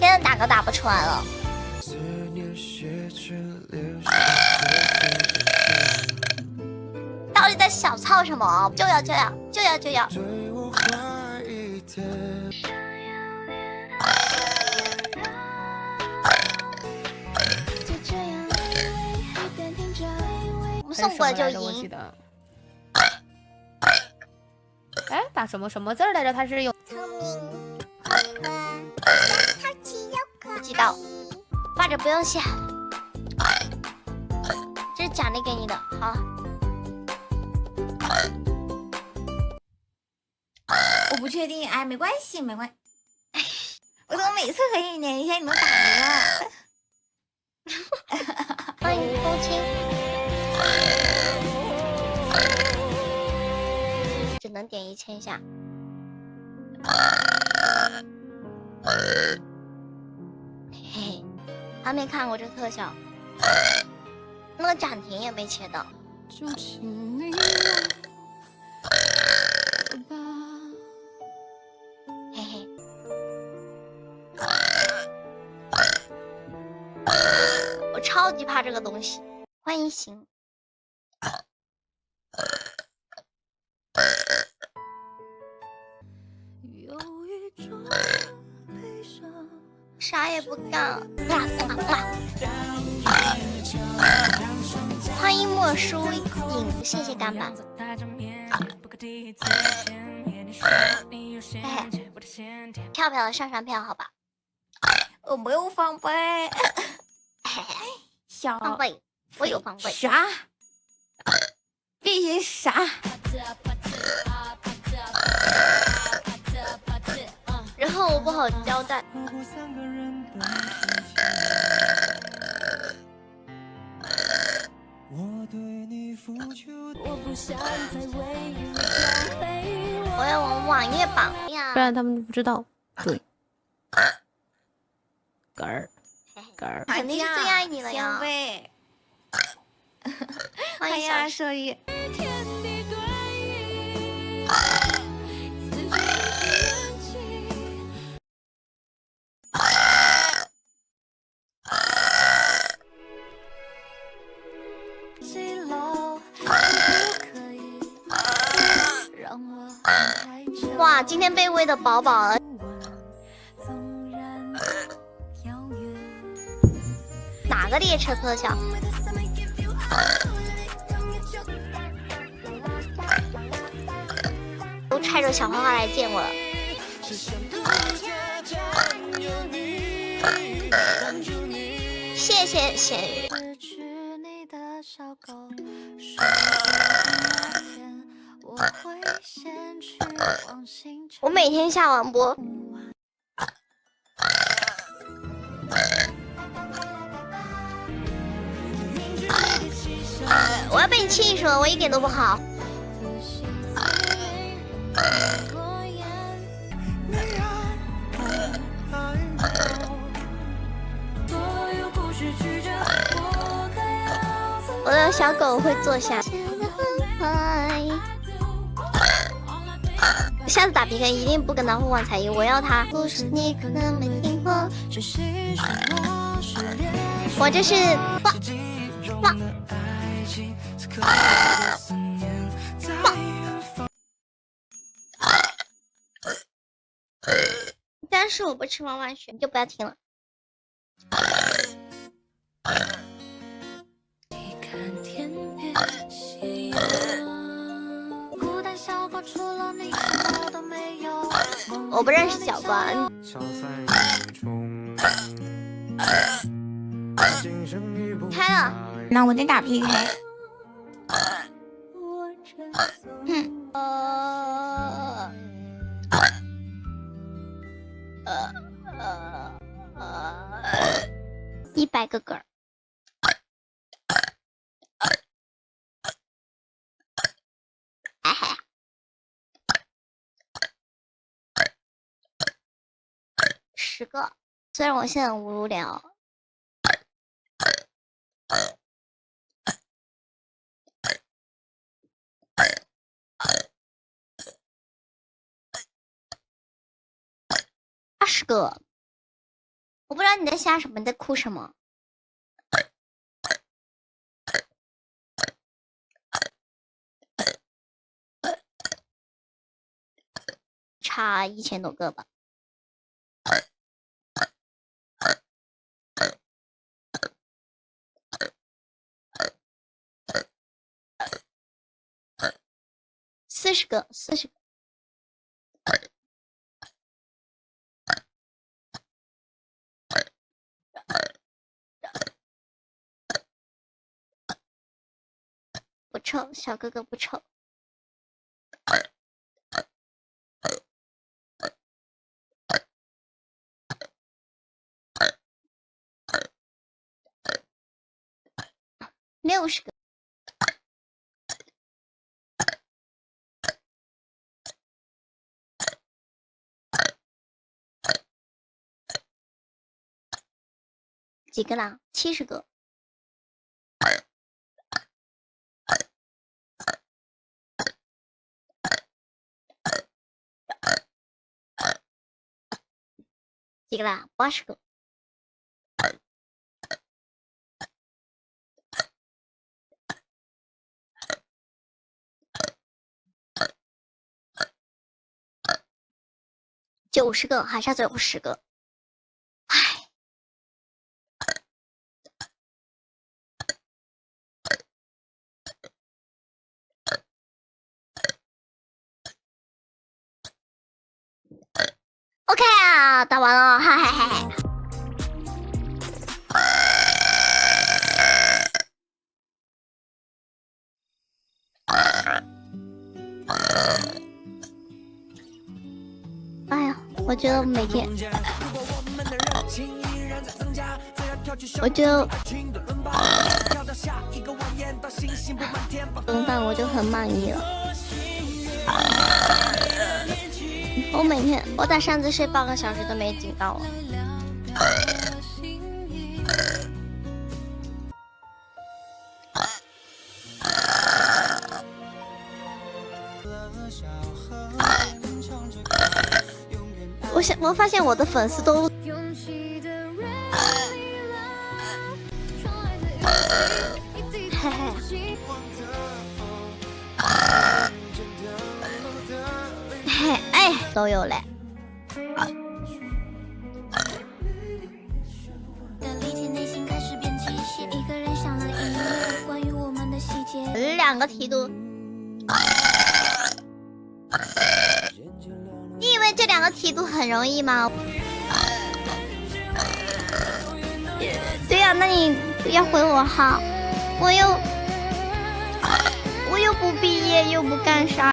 天打歌打不出来了。到底在小操什么？就要！我们送过来就赢。哎，打什么字来着？它是有聪明、好奇又可爱。不知道，发着不用谢。这是奖励给你的，好。我不确定，哎，没关系。我怎么每次和你连一下你都打赢了？欢迎风清，只能点1000下。嘿，还没看过这特效，那个暂停也没切到。嘿嘿，我超级怕这个东西。欢迎行。啥也不干，欢迎莫书影，谢谢干板。票的上票好吧？我没有放杯，放杯，我有放杯。啥？必须啥？然后我不好交代。我要往网页榜呀，不然他们不知道。对，嗝儿，肯定是最爱你了呀。欢迎二兽一。哇，今天被喂的饱饱了。哪个列车特效？都揣着小花花来见我了。谢谢咸鱼。我每天下完播，我要被你气死了，我一点都不好。我的小狗会坐下。下次打 PK 一定不跟他互换才艺，我要他。我这是哇，但是我不吃娃娃血，你就不要听了。我不认识小关。开了，那我得打 PK。100个嗝儿。10个，虽然我现在很无聊。20个，我不知道你在瞎什么，你在哭什么？差1000多个吧。40个，40个。不臭，小哥哥不臭。60个。几个啦？70个。几个啦？80个。90个，还差90个。唉。OK 啊，打完了，嗨嗨嗨。哎呀，我觉得每天，我就怎么办？我就很满意了。我每天，我打扇子睡8个小时都没警到了。我发现我的粉丝都，嘿嘿，嘿哎，都有嘞。2个题都。你以为这2个题都很容易吗？对呀，那你要回我号，我又不毕业又不干啥。